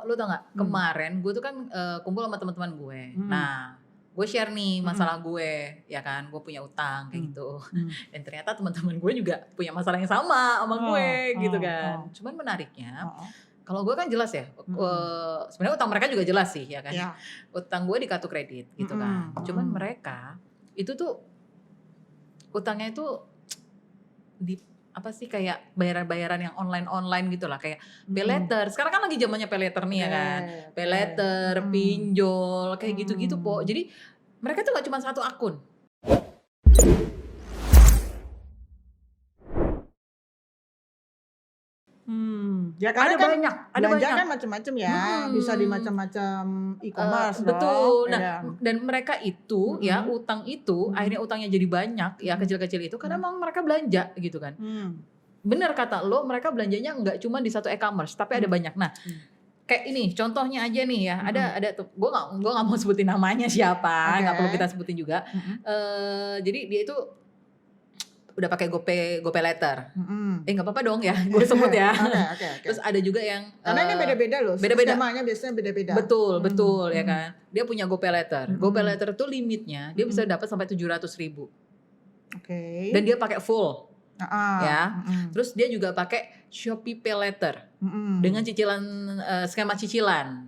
lu tau nggak? Kemarin gue tuh kan kumpul sama teman-teman gue. Nah, gue share nih masalah gue, ya kan? Gue punya utang kayak gitu. Dan ternyata teman-teman gue juga punya masalah yang sama gue gitu kan. Cuman menariknya, kalau gue kan jelas ya, sebenarnya utang mereka juga jelas sih ya kan. Ya. Utang gue di kartu kredit gitu kan. Cuman mereka itu tuh utangnya itu di apa sih kayak bayaran-bayaran yang online gitu lah, kayak paylater. Sekarang kan lagi zamannya paylater nih ya kan. Paylater, pinjol, kayak gitu-gitu po. Jadi mereka tuh gak cuma satu akun. Ya karena Ada kan banyak, belanja kan macam-macam ya, bisa di macam-macam e-commerce betul. dong. Nah, dan mereka itu ya utang itu akhirnya utangnya jadi banyak ya kecil-kecil itu karena memang mereka belanja gitu kan. Bener kata lo, mereka belanjanya nggak cuma di satu e-commerce tapi ada banyak. Nah, kayak ini contohnya aja nih ya, ada tuh gue nggak mau sebutin namanya siapa, nggak perlu kita sebutin juga. Jadi dia itu udah pakai GoPay Later. Nggak apa-apa dong ya, gue sebut ya. Okay. Terus ada juga yang karena ini beda-beda loh, skemanya biasanya beda-beda. Betul ya kan. Dia punya GoPay Later. GoPay Later tuh limitnya dia bisa dapat sampai 700.000. Dan dia pakai full. Ya. Terus dia juga pakai Shopee Pay Later. Dengan cicilan skema cicilan.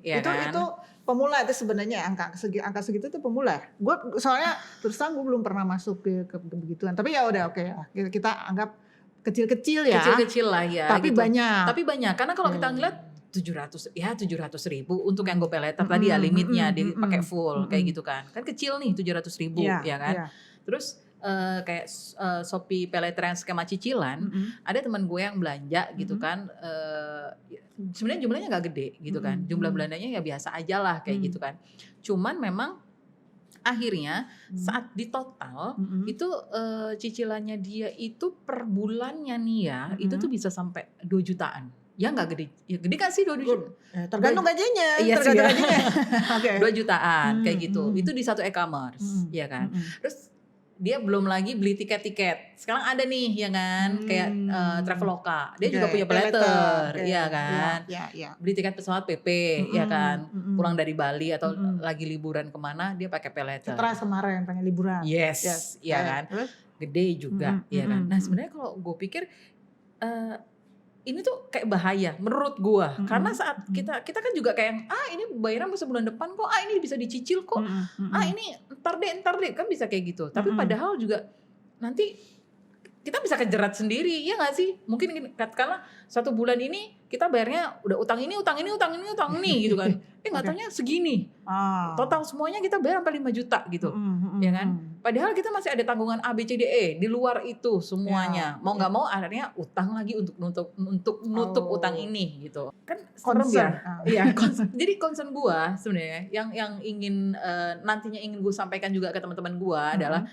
Ya itu kan? Itu pemula itu sebenarnya angka segitu tuh pemula. Gue soalnya terus terang gue belum pernah masuk ke begituan. Tapi ya udah oke ya. Kita anggap kecil-kecil ya. Kecil-kecil lah ya. Tapi gitu. banyak. Tapi banyak karena kalau kita ngeliat 700.000 untuk yang GoPay Later tadi ya limitnya dipakai full kayak gitu kan. Kan kecil nih 700.000 ya kan. Terus kayak Shopee Pay Later yang skema cicilan, ada teman gue yang belanja gitu kan. Sebenarnya jumlahnya nggak gede gitu kan. Jumlah belanjanya ya biasa aja lah kayak gitu kan. Cuman memang akhirnya saat di total itu cicilannya dia itu per bulannya nih ya itu tuh bisa sampai 2 jutaan. Ya nggak gede, ya gede kan sih 2 juta. Tergantung gajinya. Iya sih ya. 2 jutaan kayak gitu. Itu di satu e-commerce, ya kan. Terus dia belum lagi beli tiket-tiket. Sekarang ada nih ya kan, kayak Traveloka. Dia juga punya pay later, ya kan. Beli tiket pesawat PP, ya kan. Pulang dari Bali atau lagi liburan kemana, dia pakai pay later. Setelah kemarin pengen liburan. Yes. Ya kan. Gede juga, ya kan. Nah sebenarnya kalau gue pikir ini tuh kayak bahaya menurut gua karena saat kita kan juga kayak ini bayaran bisa bulan depan kok, ini bisa dicicil kok, ini ntar deh kan bisa kayak gitu. Tapi padahal juga nanti kita bisa kejerat sendiri, ya nggak sih? Mungkin karena 1 bulan ini kita bayarnya udah utang ini gitu kan. Nggak taunya segini. Total semuanya kita bayar sampai 5 juta gitu. Ya kan? Padahal kita masih ada tanggungan A, B, C, D, E di luar itu semuanya. Mau nggak mau akhirnya utang lagi untuk nutup utang ini gitu. Kan serem ya. Iya, jadi concern gua sebenarnya yang ingin nantinya ingin gue sampaikan juga ke teman-teman gua adalah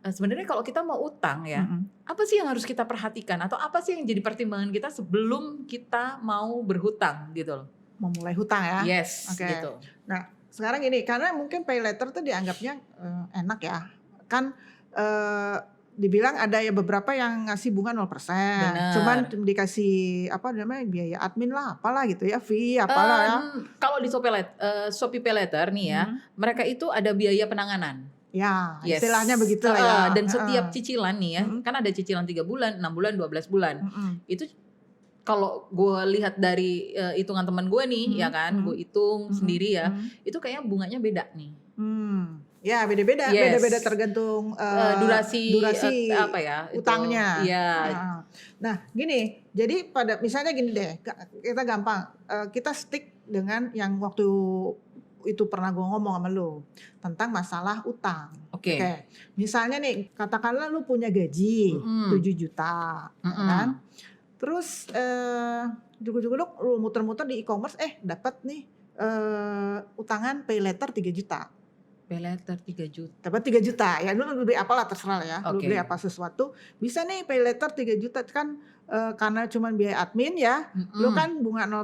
sebenarnya kalau kita mau utang ya, apa sih yang harus kita perhatikan atau apa sih yang jadi pertimbangan kita sebelum kita mau berhutang gitu loh. Memulai hutang ya. Yes, gitu. Nah, sekarang gini, karena mungkin pay later tuh dianggapnya enak ya. Kan dibilang ada ya beberapa yang ngasih bunga 0%. Cuman dikasih apa namanya biaya admin lah apalah gitu ya, fee apalah ya. Kalau di Shopee Pay Later nih ya, mereka itu ada biaya penanganan. Ya, istilahnya begitu lah ya. Dan setiap cicilan nih ya, kan ada cicilan 3 bulan, 6 bulan, 12 bulan. Itu kalau gue lihat dari hitungan teman gue nih ya kan, gue hitung sendiri ya, itu kayaknya bunganya beda nih. Ya beda-beda, beda-beda tergantung durasi apa ya utangnya. Iya. Nah gini, jadi pada misalnya gini deh, kita gampang, kita stick dengan yang waktu itu pernah gue ngomong sama lu tentang masalah utang. Oke. Misalnya nih, katakanlah lu punya gaji 7 juta, kan? Terus jugu-jugu lu muter-muter di e-commerce, dapat nih utangan pay later 3 juta. Pay later 3 juta. Dapat 3 juta. Ya lu beli apalah terserah ya. Lu beli apa sesuatu, bisa nih pay later 3 juta kan karena cuman biaya admin ya. Lu kan bunga 0%,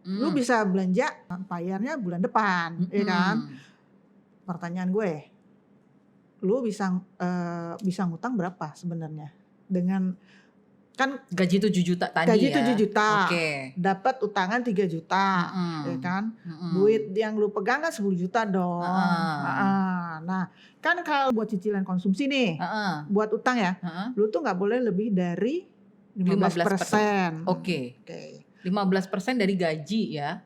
lu bisa belanja bayarnya bulan depan, ya kan? Pertanyaan gue, lu bisa ngutang berapa sebenarnya dengan Kan gaji 7 juta tadi gaji ya. 7 juta, Oke. dapat utangan 3 juta, ya kan? Duit yang lu pegang kan 10 juta dong. Nah, kan kalau buat cicilan konsumsi nih, buat utang ya, lu tuh nggak boleh lebih dari 15%. Oke. 15% dari gaji ya?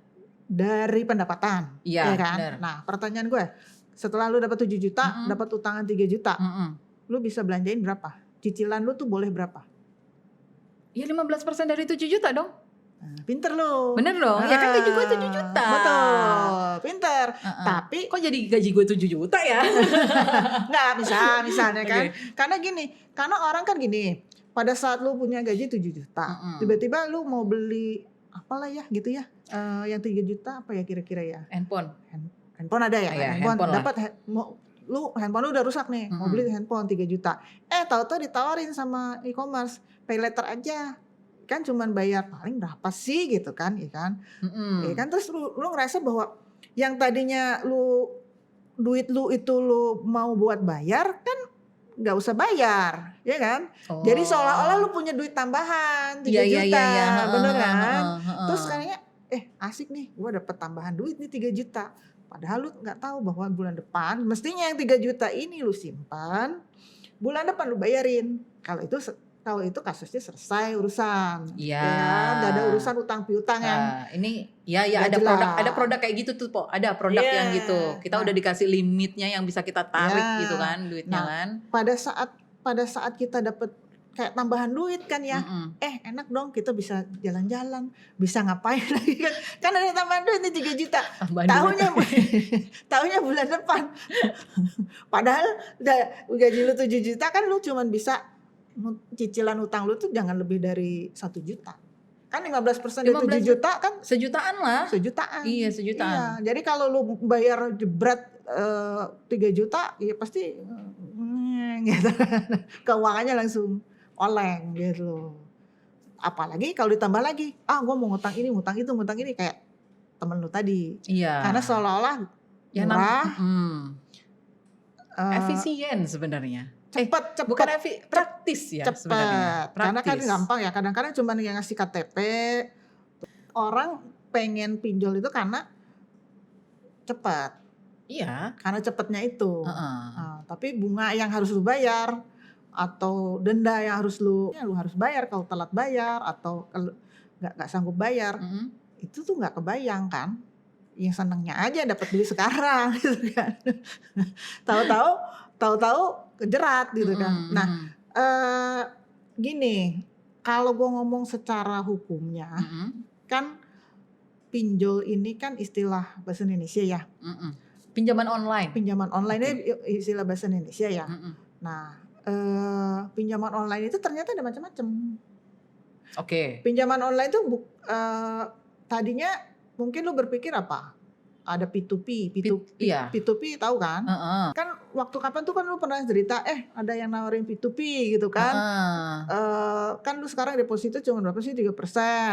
Dari pendapatan, Iya, ya kan? bener. Nah, pertanyaan gue, setelah lu dapat 7 juta, dapat utangan 3 juta, lu bisa belanjain berapa? Cicilan lu tuh boleh berapa? Ya 15% dari 7 juta dong. Pinter lu. Bener dong, ya kan gaji gue 7 juta. Betul, pinter. Tapi kok jadi gaji gue 7 juta ya? Nggak, misalnya kan. Karena gini, karena orang kan gini, pada saat lu punya gaji 7 juta, tiba-tiba lu mau beli apalah ya gitu ya, yang 3 juta apa ya kira-kira ya? Handphone ada ya? Handphone dapat lu handphone lu udah rusak nih, mau beli handphone 3 juta. Tahu-tahu ditawarin sama e-commerce, pay later aja. Kan cuman bayar paling berapa sih gitu kan, ya kan? Ya kan, terus lu ngerasa bahwa yang tadinya duit lu itu lu mau buat bayar kan nggak usah bayar, ya kan? Jadi seolah-olah lu punya duit tambahan 3 juta, bener kan? Terus kayaknya asik nih, gua dapet tambahan duit nih 3 juta. Padahal lu nggak tahu bahwa bulan depan mestinya yang 3 juta ini lu simpan, bulan depan lu bayarin. Kalau itu kasusnya selesai urusan. Ya, nggak ada urusan utang piutang yang ini ya ada produk kayak gitu tuh, Po. Ada produk yang gitu. Kita udah dikasih limitnya yang bisa kita tarik gitu kan duitnya kan. Pada saat kita dapet kayak tambahan duit kan ya, enak dong, kita bisa jalan-jalan, bisa ngapain lagi kan? Kan ada tambahan duit nih 3 juta. Tahunya bulan depan. Padahal gaji lu 7 juta kan lu cuman bisa cicilan utang lu tuh jangan lebih dari 1 juta. Kan 15% dari 7 juta kan sejutaan lah. Sejutaan. Iya, sejutaan. Iya, jadi kalau lu bayar jebret 3 juta, ya pasti gitu. Keuangannya langsung oleng gitu. Apalagi kalau ditambah lagi, gue mau ngutang ini, ngutang itu, ngutang ini, kayak temen lu tadi. Iya. Karena seolah-olah murah, efisien sebenarnya. Cepet. Bukan praktis ya sebenarnya. Karena kan gampang ya, kadang-kadang cuma yang ngasih KTP. Orang pengen pinjol itu karena cepet. Iya. Karena cepetnya itu. Tapi bunga yang harus lu bayar, atau denda yang harus lu harus bayar kalau telat bayar, atau kalau nggak sanggup bayar, itu tuh nggak kebayang kan. Yang senengnya aja dapat duit sekarang gitu kan. Tahu-tahu kejerat gitu kan. Nah, gini, kalau gue ngomong secara hukumnya, kan pinjol ini kan istilah bahasa Indonesia ya. Pinjaman online. Pinjaman online ini istilah bahasa Indonesia ya. Nah, pinjaman online itu ternyata ada macam-macam. Pinjaman online itu tadinya mungkin lu berpikir apa? Ada P2P, P2P tahu kan? Kan waktu kapan tuh kan lu pernah cerita, ada yang nawarin P2P gitu kan? Kan lu sekarang deposito cuma berapa sih? 3%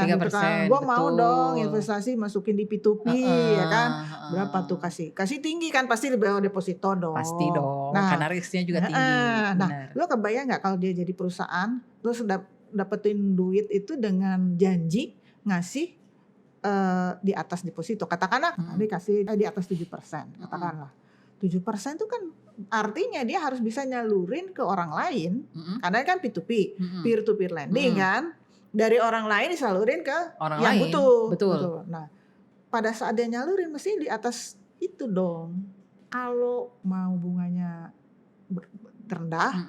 gitu kan? Gua mau dong investasi masukin di P2P, ya kan? Berapa tuh kasih tinggi kan? Pasti lebih deposito dong. Pasti dong, karena risknya juga tinggi. Nah, lu kebayang nggak kalau dia jadi perusahaan, terus dapetin duit itu dengan janji ngasih di atas deposito, katakanlah dikasih di atas 7%, katakanlah 7% itu kan artinya dia harus bisa nyalurin ke orang lain, karena kan P2P, peer to peer lending kan, dari orang lain disalurin ke orang yang lain. Betul. Nah, pada saat dia nyalurin mesti di atas itu dong. Kalau mau bunganya rendah,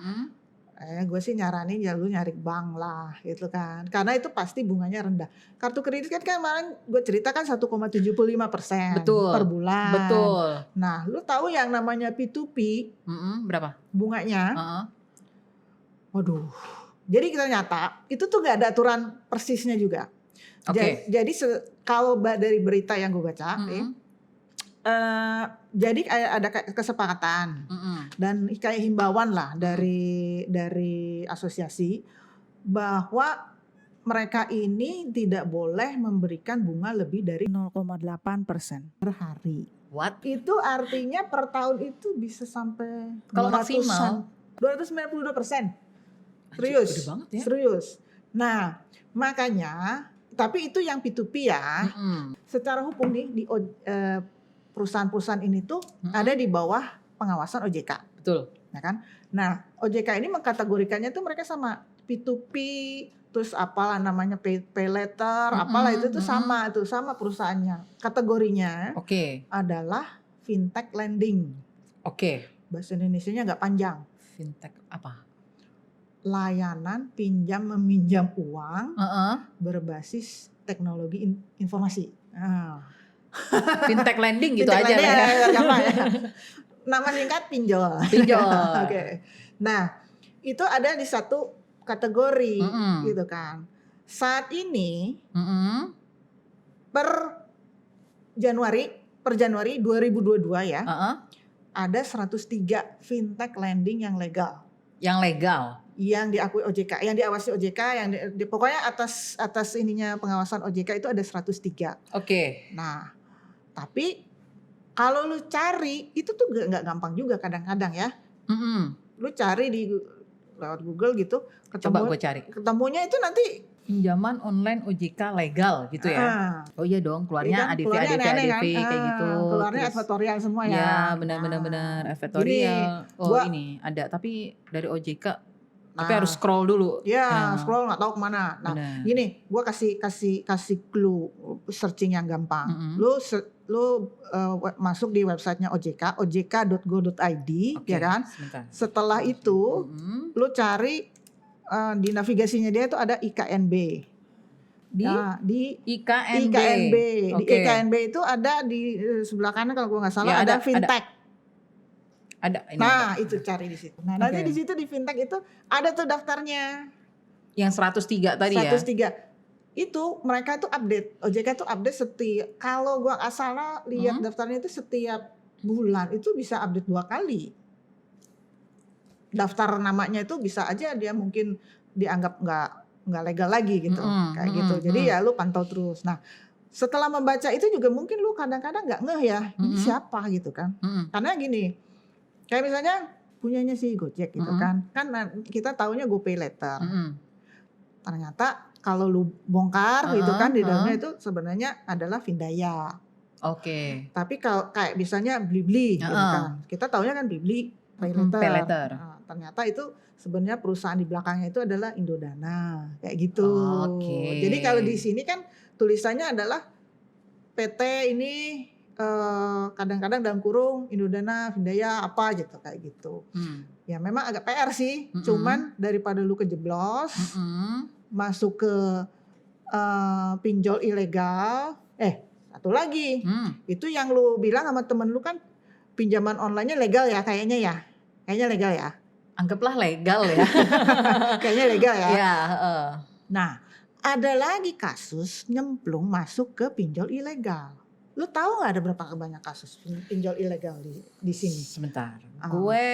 gue sih nyaranin ya lu nyari bank lah gitu kan, karena itu pasti bunganya rendah. Kartu kredit kan kemarin gue ceritakan 1,75% per bulan. Betul. Nah, lu tahu yang namanya P2P berapa bunganya? Waduh. Jadi ternyata itu tuh gak ada aturan persisnya juga. Jadi kalau dari berita yang gue baca, jadi ada kesepakatan dan kayak himbauan lah dari asosiasi bahwa mereka ini tidak boleh memberikan bunga lebih dari 0,8% per hari. What? Itu artinya per tahun itu bisa sampai kalau maksimal 292%. Serius, gede banget ya. Serius. Nah, makanya tapi itu yang P2P ya. Secara hukum nih di perusahaan-perusahaan ini tuh ada di bawah pengawasan OJK. Betul. Ya kan? Nah, OJK ini mengkategorikannya tuh mereka sama P2P, terus apalah namanya pay letter, apalah itu tuh sama perusahaannya. Kategorinya adalah fintech lending. Bahasa Indonesianya agak panjang. Fintech apa? Layanan pinjam meminjam uang berbasis teknologi informasi. Fintech lending gitu aja lah ya. Nama singkat pinjol. Nah, itu ada di satu kategori gitu kan. Saat ini per Januari 2022 ya. Ada 103 fintech lending yang legal. Yang diakui OJK, yang diawasi OJK, yang pokoknya atas ininya pengawasan OJK itu ada 103. Nah, tapi kalau lu cari itu tuh nggak gampang juga kadang-kadang ya. Lu cari di lewat Google gitu, coba gue cari. Ketemunya itu nanti pinjaman online OJK legal gitu ya. Oh iya dong, keluarnya ADV kayak gitu. Keluarnya advertorial semua ya. Ya, benar advertorial. Ini ada tapi dari OJK. Tapi harus scroll dulu. Ya, scroll nggak tahu kemana. Nah, gini, gue kasih clue searching yang gampang. Lu masuk di websitenya OJK, ojk.go.id, ya kan? Setelah itu, lu cari di navigasinya dia itu ada IKNB. Di IKNB. Di IKNB itu ada di sebelah kanan kalau gue nggak salah ada fintech. Itu cari di situ. Nah, nanti di situ di fintech itu ada tuh daftarnya. Yang 103 tadi 103. Itu mereka tuh update. OJK tuh update setiap, kalau gua nggak salah lihat daftarnya itu setiap bulan itu bisa update 2 kali. Daftar namanya itu bisa aja dia mungkin dianggap nggak legal lagi gitu. Kayak gitu. Jadi ya lu pantau terus. Nah, setelah membaca itu juga mungkin lu kadang-kadang nggak ngeh ya, ini siapa gitu kan. Karena gini, kayak misalnya punyanya si Gojek gitu kan kita taunya GoPay Later. Ternyata kalau lu bongkar gitu kan di dalamnya itu sebenarnya adalah Findaya. Tapi kalau kayak misalnya Blibli gitu kan, kita taunya kan Blibli Pay Later. Nah, ternyata itu sebenarnya perusahaan di belakangnya itu adalah Indodana kayak gitu. Jadi kalau di sini kan tulisannya adalah PT ini kadang-kadang dalam kurung Indodana, Findaya apa gitu kayak gitu. Ya memang agak PR sih, cuman daripada lu kejeblos masuk ke pinjol ilegal. Satu lagi, itu yang lu bilang sama temen lu kan pinjaman online-nya legal ya kayaknya ya. Kayaknya legal ya. Anggaplah legal ya. Kayaknya legal ya. Iya. Nah, ada lagi kasus nyemplung masuk ke pinjol ilegal. Lu tahu nggak ada berapa banyak kasus pinjol ilegal di sini? Sebentar. Gue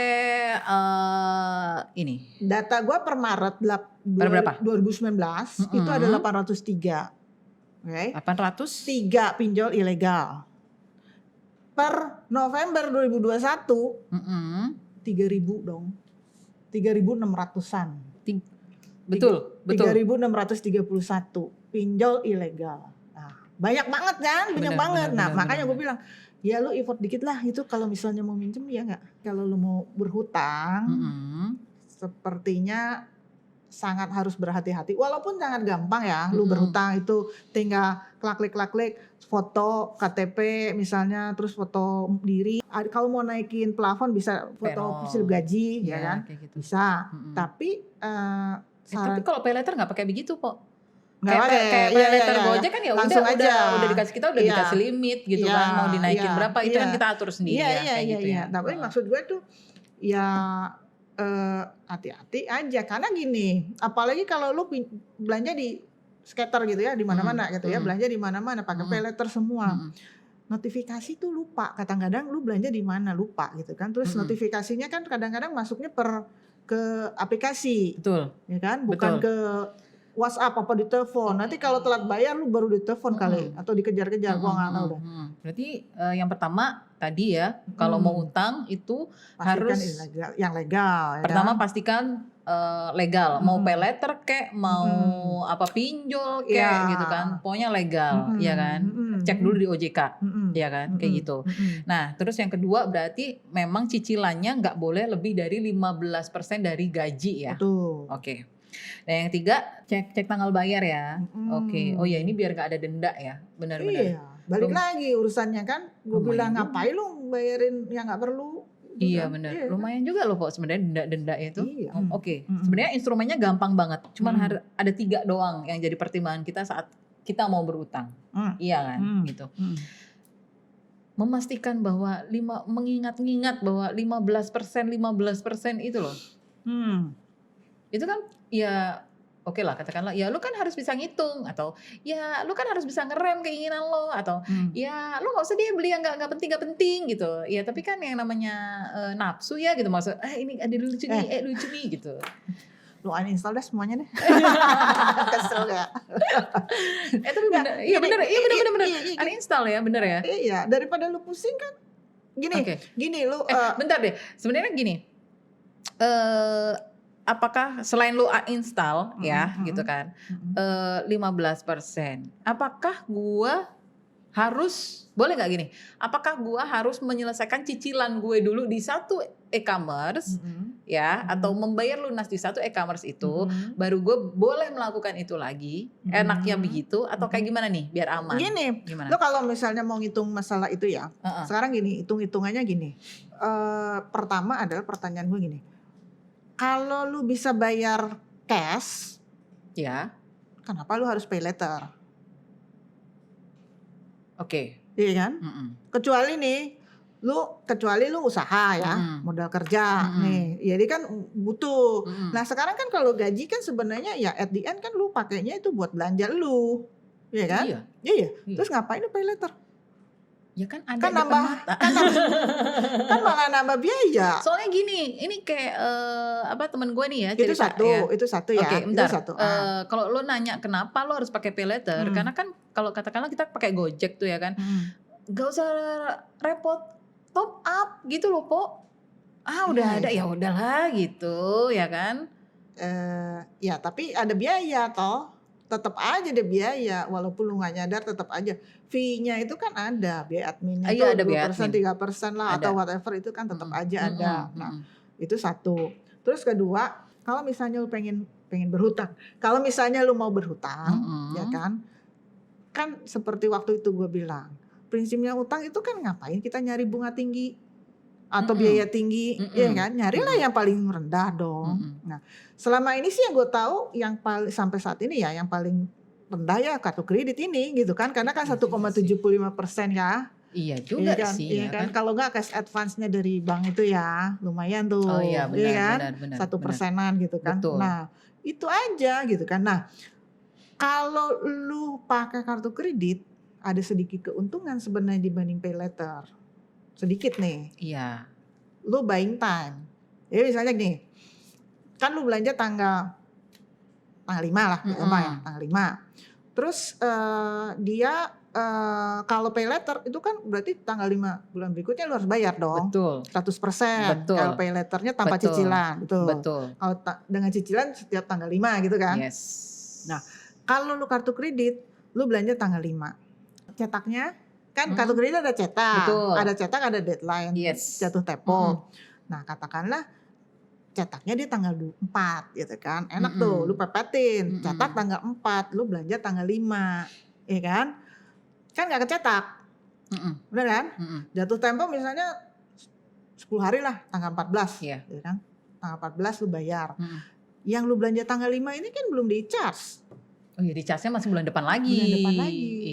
ini. Data gue per Maret 2019 itu ada 803. 803 pinjol ilegal. Per November 2021 3.000 dong. 3.600-an. Betul. 3.631 pinjol ilegal. Banyak banget kan, banyak banget. Nah, makanya gue bilang, ya lu effort dikit lah itu kalau misalnya mau minjem ya nggak. Kalau lu mau berhutang, sepertinya sangat harus berhati-hati. Walaupun sangat gampang ya, lu berhutang itu tinggal klik foto KTP misalnya, terus foto diri. Kalau mau naikin plafon bisa foto slip gaji, ya kan? Gitu. Bisa. Tapi tapi kalau pay letter nggak pakai begitu kok. Kayak pay letter Gojek kan ya udah dikasih kita dikasih limit gitu kan, mau dinaikin berapa itu kan kita atur sendiri gitu ya. Tapi maksud gue tuh ya hati-hati aja karena gini, apalagi kalau lu belanja di skater gitu ya di mana-mana gitu ya, belanja di mana-mana pakai pay letter semua. Notifikasi tuh lupa, kadang-kadang lu belanja di mana lupa gitu kan. Terus notifikasinya kan kadang-kadang masuknya ke aplikasi. Betul. Ya kan, bukan ke WhatsApp apa ditelepon. Nanti kalau telat bayar lu baru ditelepon kali atau dikejar-kejar, gua nggak tahu deh. Berarti yang pertama tadi ya, kalau mau utang itu Pastikan harus ilegal, yang legal. pertama Ya. pastikan legal, mau pay letter kek, mau apa pinjol kek gitu kan, pokoknya legal, ya kan. Cek dulu di OJK, ya kan, kayak gitu. Nah, terus yang kedua berarti memang cicilannya nggak boleh lebih dari 15% dari gaji ya. Betul. Oke. Dan yang ketiga, cek tanggal bayar ya. Oke. Oh ya, ini biar nggak ada denda ya, benar-benar. Iya, balik lagi urusannya kan. Gue bilang ngapain lu bayarin yang nggak perlu. Iya benar, lumayan juga loh kok sebenarnya denda itu. Iya. Oke. Sebenarnya instrumennya gampang banget, cuman ada 3 doang yang jadi pertimbangan kita saat kita mau berutang. Iya kan, gitu. Memastikan bahwa mengingat-ingat bahwa 15% itu loh. Itu kan ya oke lah, katakanlah ya lu kan harus bisa ngitung, atau ya lu kan harus bisa ngerem keinginan lo, atau ya lu nggak usah deh beli yang nggak penting gitu ya, tapi kan yang namanya nafsu ya gitu, maksud ini ada lucu nih gitu. Lu uninstall deh semuanya deh. Kesel gak? Tapi bener, iya bener, uninstall ya, bener ya. Iya, daripada lu pusing kan. Gini lu. Bentar deh, sebenarnya gini. Apakah selain lu install ya gitu kan 15%, apakah gua harus, boleh nggak gini, apakah gua harus menyelesaikan cicilan gue dulu di satu e-commerce ya, atau membayar lunas di satu e-commerce itu baru gue boleh melakukan itu lagi, enaknya begitu atau kayak gimana nih biar aman? Gini, lo kalau misalnya mau ngitung masalah itu ya, sekarang gini, hitung-hitungannya gini. Pertama adalah pertanyaan gue gini, kalau lu bisa bayar cash, ya, kenapa lu harus pay letter? Oke. Iya kan? Kecuali lu usaha ya, modal kerja nih, jadi kan butuh. Nah sekarang kan kalau gaji kan sebenarnya ya at the end kan lu pakainya itu buat belanja lu, iya kan? Iya. Terus ngapain lu pay letter? Ya kan ada kan malah nambah biaya. Soalnya gini, ini kayak temen gue nih ya cerita itu satu ya. Oke, bentar. Kalau lo nanya kenapa lo harus pakai pay letter, karena kan kalau katakanlah kita pakai Gojek tuh ya kan, gak usah repot top up gitu loh, Po. Udah ada ya udahlah gitu ya kan. Ya tapi ada biaya toh. Tetap aja ada biaya, walaupun lu gak nyadar tetap aja fee-nya itu kan ada, biaya adminnya itu 2%, 3% lah, atau whatever itu kan tetap aja ada. Nah itu satu. Terus kedua, kalau misalnya lu pengen berhutang, kalau misalnya lu mau berhutang, ya kan seperti waktu itu gue bilang, prinsipnya utang itu kan ngapain kita nyari bunga tinggi atau biaya tinggi, ya kan, nyarilah yang paling rendah dong. Nah selama ini sih yang gue tahu yang paling sampai saat ini ya yang paling rendah ya kartu kredit ini gitu kan, karena kan 1,75% ya. Iya juga kan? sih. Iya kan, kalau nggak cash advance-nya dari bank itu ya lumayan tuh. Oh iya benar, kan? 1%-an gitu kan. Betul. Nah itu aja gitu kan. Nah kalau lu pakai kartu kredit ada sedikit keuntungan sebenarnya dibanding pay letter. Sedikit nih. Iya. Lu buying time. Ya misalnya nih, kan lu belanja tanggal 5 lah, tanggal 5. Terus dia kalau pay letter itu kan berarti tanggal 5 bulan berikutnya lu harus bayar dong. Betul. 100%. Kalau pay letternya tanpa cicilan. Betul. Kalau dengan cicilan setiap tanggal 5 gitu kan. Yes. Nah kalau lu kartu kredit, lu belanja tanggal 5. Cetaknya kan kartu kredit ada cetak. Betul. Ada cetak, ada deadline. Yes. Jatuh tempo. Nah katakanlah cetaknya dia tanggal 4 gitu kan. Enak tuh lu pepetin. Cetak tanggal 4, lu belanja tanggal 5. Iya kan? Kan gak kecetak. Bener kan? Jatuh tempo misalnya 10 hari lah, tanggal 14. Iya. Gitu kan? Tanggal 14 lu bayar. Yang lu belanja tanggal 5 ini kan belum di-charge. Oh iya, di-charge-nya masih bulan depan lagi.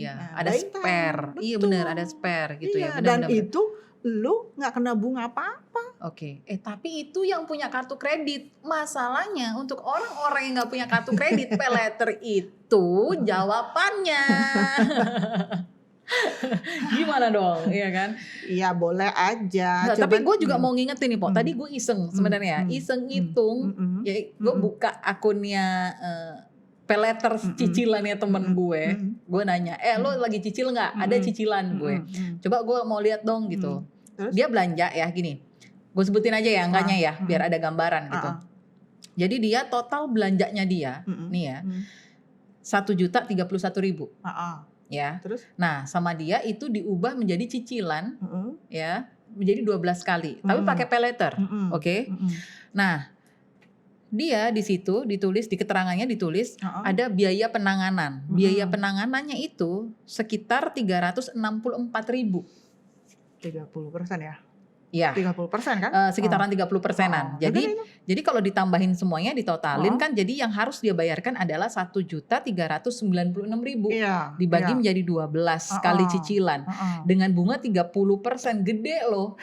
Iya, nah, ada spare. Iya benar, ada spare gitu ya. Benar, dan itu lu gak kena bunga apa-apa. Oke. Tapi itu yang punya kartu kredit. Masalahnya untuk orang-orang yang gak punya kartu kredit, pay letter itu jawabannya. Gimana dong, iya kan? Iya boleh aja. Nah, tapi gue juga mau ngingetin nih, Po. Tadi gue iseng sebenarnya, iseng ngitung. Ya gue buka akunnya peleter cicilannya temen gue nanya, lo lagi cicil nggak? Ada cicilan gue. Coba gue mau lihat dong gitu. Terus? Dia belanja ya gini, gue sebutin aja ya angkanya ya, biar ada gambaran gitu. Jadi dia total belanjanya dia, nih ya, 1.031.000 ya. Terus? Nah sama dia itu diubah menjadi cicilan ya, menjadi 12 kali, tapi pakai peleter, oke? Nah dia di situ ditulis, di keterangannya ditulis ada biaya penanganan. Biaya penanganannya itu sekitar 364.000. 30% ya? Ya. 30% kan? Sekitaran 30%-an. Jadi kalau ditambahin semuanya ditotalin kan jadi yang harus dia bayarkan adalah 1.396.000 dibagi menjadi 12 kali cicilan dengan bunga 30%. Gede loh.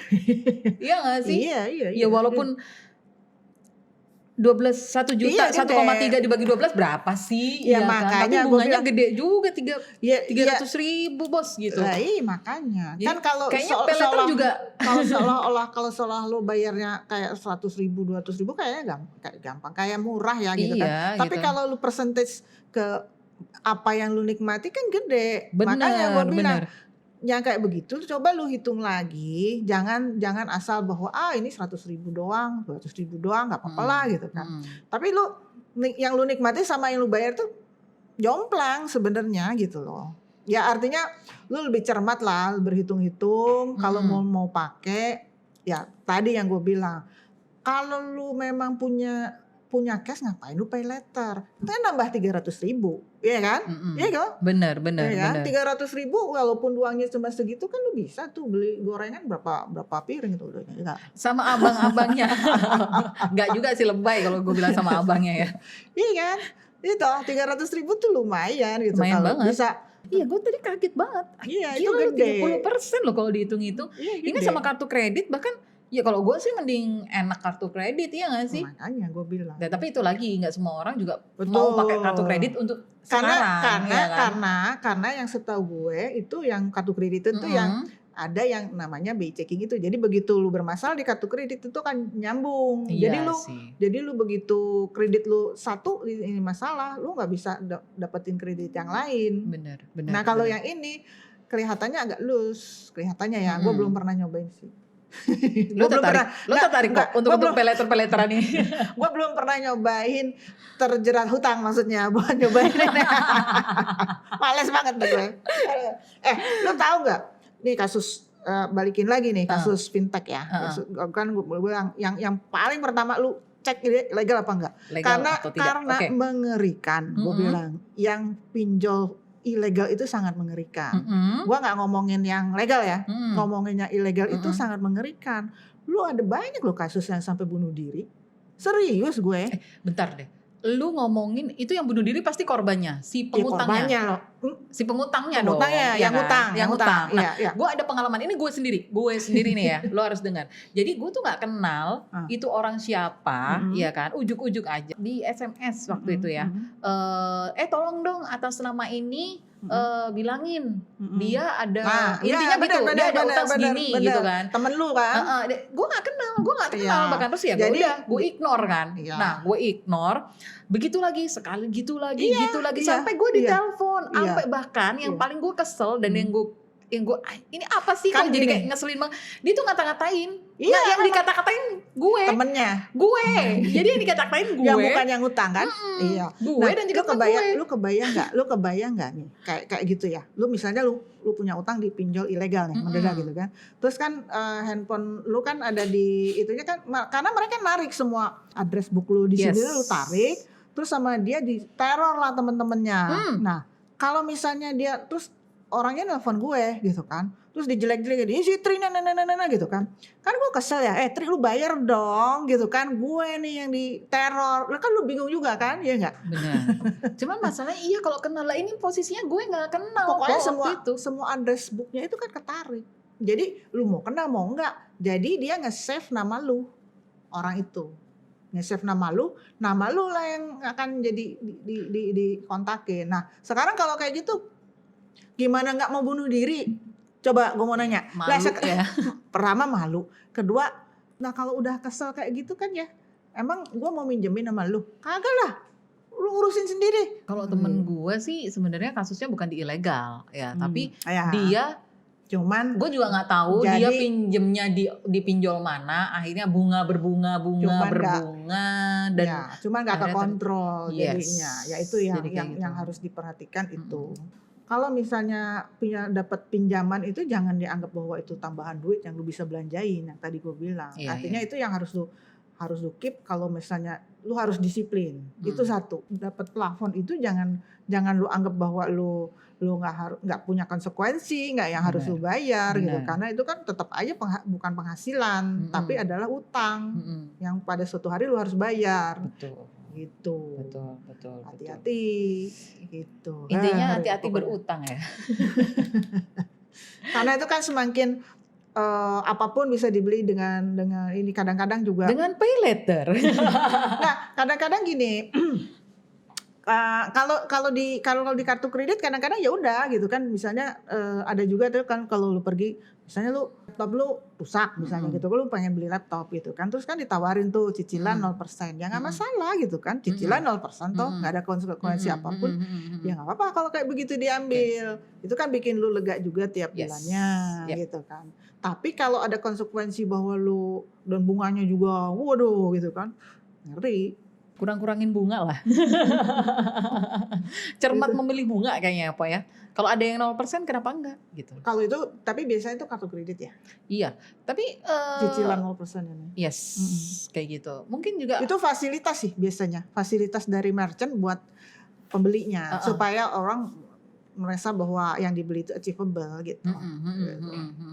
Iya nggak sih? Iya. Ya walaupun 1 juta, 1,3 dibagi 12 berapa sih? Ya, Tapi makanya bunganya gede juga, 300.000 bos gitu. Lah iya makanya. Jadi, kan kalau kayaknya peleter juga. kalau seolah lo bayarnya kayak 100.000, 200.000 kayaknya gampang. Kayak murah ya gitu kan. Tapi gitu. kalau lo percentage ke apa yang lo nikmati kan gede. Bener, makanya gue bilang. Yang kayak begitu coba lu hitung lagi, jangan asal bahwa ini 100.000 doang, 200.000 doang nggak apa-apa lah gitu kan. Tapi lu yang lu nikmati sama yang lu bayar tuh jomplang sebenarnya gitu loh. Ya artinya lu lebih cermat lah, berhitung-hitung kalau mau pakai ya tadi yang gue bilang. Kalau lu memang punya cash ngapain lu pay letter? Itu kan nambah 300.000, iya kan? Iya kan? Bener. Ya kan? 300.000 walaupun uangnya cuma segitu kan lu bisa tuh beli gorengan berapa piring itu udah ya. Sama abang-abangnya. Enggak juga sih lebay kalau gue bilang sama abangnya ya. Iya kan? Itu 300.000 tuh lumayan gitu. Lumayan kalau banget. Bisa. Iya gue tadi kaget banget. Iya gila, itu gede. 30% loh kalau dihitung-hitung. Ini sama kartu kredit bahkan. Ya kalau gue sih mending enak kartu kredit ya gak sih? Makanya gue bilang. Ya, tapi itu lagi gak semua orang juga mau pakai kartu kredit untuk sekarang. Karena yang setahu gue itu yang kartu kredit itu yang ada yang namanya BI checking itu. Jadi begitu lu bermasalah di kartu kredit itu kan nyambung. Iya Jadi lu begitu kredit lu satu ini masalah, lu nggak bisa dapetin kredit yang lain. Bener. Nah kalau yang ini kelihatannya agak loose, kelihatannya ya. Gue belum pernah nyobain sih. Lo tertarik kok untuk peleteran ini. Gue belum pernah nyobain terjerat hutang maksudnya, bukan nyobain ini. Males banget gue. Lo tahu nggak? Nih kasus balikin lagi nih kasus fintech ya. Kan gue bilang yang paling pertama lu cek legal apa enggak? Karena mengerikan. Gue bilang yang pinjol ilegal itu sangat mengerikan. Gua nggak ngomongin yang legal ya, ngomongin yang ilegal itu sangat mengerikan. Lu ada banyak lo kasus yang sampai bunuh diri. Serius gue. Bentar deh. Lu ngomongin itu yang bunuh diri pasti korbannya, si pengutangnya. Korbannya loh. Si pengutangnya dong. Yang utang. Nah, gue ada pengalaman ini gue sendiri nih ya. Lo harus dengar. Jadi gue tuh nggak kenal itu orang siapa, ya kan? Ujuk-ujuk aja di SMS waktu itu ya. Tolong dong atas nama ini bilangin dia ada intinya gitu. Dia ada utang segini gitu kan. Temen lu kan? Gue nggak kenal bahkan terus ya. Udah gue ignore kan. Nah gue ignore. Begitu lagi sekali gitu lagi sampai gue ditelepon. Sampai bahkan yang paling gue kesel dan yang gue ini apa sih kan jadi kayak ngeselin banget. Dia tuh ngata-ngatain. Yang dikata-katain gue. Temennya. Gue. Jadi yang dikata-katain gue. Yang bukan yang utang kan? Iya. Gue dan juga lu kebayang nggak nih kayak gitu ya. Lu misalnya lu punya utang di pinjol ilegal nih, mendadak gitu kan. Terus kan handphone lu kan ada di itunya kan karena mereka narik semua address book lu di sini lu tarik. Terus sama dia diteror lah temen-temennya. Nah kalau misalnya dia terus orangnya nelfon gue gitu kan, terus dijelek-jelekin, ini si Tri gitu kan gue kesel ya, Tri lu bayar dong gitu kan, gue nih yang diteror, kan lu bingung juga kan, ya nggak? Benar. Cuman masalahnya kalau kenal lah ini posisinya gue nggak kenal. Pokoknya semua address booknya itu kan ketarik, jadi lu mau kenal mau enggak, jadi dia nge-save nama lu, orang itu nge-save nama lu lah yang akan jadi dikontakin. Nah sekarang kalau kayak gitu gimana nggak mau bunuh diri? Coba gue mau nanya. Malu ya. Pertama malu. Kedua, nah kalau udah kesel kayak gitu kan ya, emang gue mau minjemin sama lu? Kagak lah. lu urusin sendiri. Kalau temen gue sih sebenarnya kasusnya bukan di ilegal ya, tapi Ya. dia Cuman gue juga nggak tahu dia pinjemnya di pinjol mana, akhirnya berbunga dan ya, cuman nggak kekontrol jadinya. Ya itu yang gitu. harus diperhatikan itu. Kalau misalnya dapat pinjaman itu jangan dianggap bahwa itu tambahan duit yang lu bisa belanjain yang tadi gue bilang. Artinya itu yang harus lu keep. Kalau misalnya lu harus disiplin. Itu satu. Dapat plafon itu jangan lu anggap bahwa lu nggak punya konsekuensi, nggak yang harus lu bayar gitu. Karena itu kan tetap aja bukan penghasilan, tapi adalah utang yang pada suatu hari lu harus bayar. Betul. Gitu. Betul. Hati-hati gitu. Intinya hati-hati berutang ya. Karena itu kan semakin apapun bisa dibeli dengan ini, kadang-kadang juga dengan pay later. Nah, kadang-kadang gini, kalau di kartu kredit kadang-kadang ya udah gitu kan, misalnya ada juga tuh kan kalau lu pergi, misalnya laptop lu rusak misalnya gitu, lu pengen beli laptop gitu kan, terus kan ditawarin tuh cicilan 0%, ya nggak masalah gitu kan, cicilan 0% toh nggak ada konsekuensi apapun, ya nggak apa-apa kalau kayak begitu diambil, itu kan bikin lu lega juga tiap bulannya gitu kan. Tapi kalau ada konsekuensi bahwa lu dan bunganya juga, waduh gitu kan, ngeri. Kurang-kurangin bunga lah. Cermat memilih bunga kayaknya apa ya. Kalau ada yang 0% kenapa enggak gitu. Kalau itu tapi biasanya itu kartu kredit ya? Iya, tapi cicilan 0% ini. Yes, kayak gitu. Mungkin juga itu fasilitas sih biasanya. Fasilitas dari merchant buat pembelinya supaya orang merasa bahwa yang dibeli itu achievable gitu.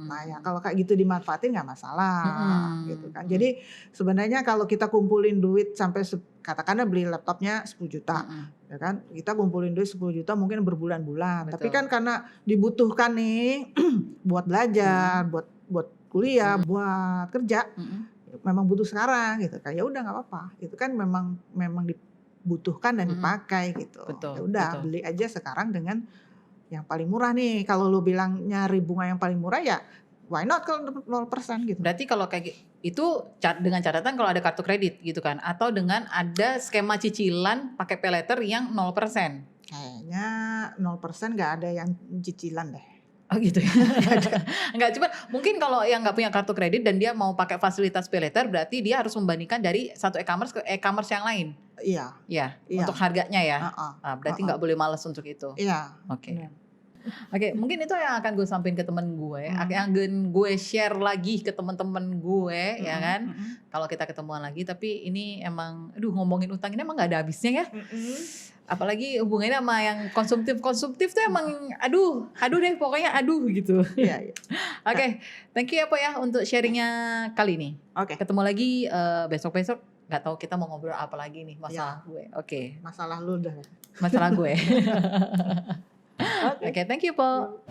Nah ya kalau kayak gitu dimanfaatin nggak masalah gitu kan. Jadi sebenarnya kalau kita kumpulin duit sampai katakanlah beli laptopnya 10 juta, ya kan? Kita kumpulin duit 10 juta mungkin berbulan-bulan. Tapi kan karena dibutuhkan nih buat belajar, buat kuliah, buat kerja, memang butuh sekarang gitu kan. Ya udah nggak apa-apa. Itu kan memang dibutuhkan dan dipakai gitu. Ya udah beli aja sekarang dengan yang paling murah nih. Kalau lu bilang nyari bunga yang paling murah ya why not kalau 0% gitu. Berarti kalau kayak itu dengan catatan kalau ada kartu kredit gitu kan, atau dengan ada skema cicilan pakai pay later yang 0%. Kayaknya 0% nggak ada yang cicilan deh. Oh gitu ya. Enggak, cuma mungkin kalau yang nggak punya kartu kredit dan dia mau pakai fasilitas pay later, berarti dia harus membandingkan dari satu e-commerce ke e-commerce yang lain. Iya. Untuk harganya ya. Berarti nggak boleh malas untuk itu. Iya. Oke, mungkin itu yang akan gue sampaikan ke temen gue, yang gue share lagi ke temen-temen gue, ya kan. Kalau kita ketemuan lagi, tapi ini emang, ngomongin utang ini emang nggak ada habisnya ya. Apalagi hubungannya sama yang konsumtif tuh emang aduh deh pokoknya gitu. Iya. Oke, thank you ya Po ya untuk sharingnya kali ini. Oke. Ketemu lagi besok-besok. Gak tahu kita mau ngobrol apa lagi nih masalah gue. Oke. Masalah lu dah. Masalah gue. Oke, thank you Po.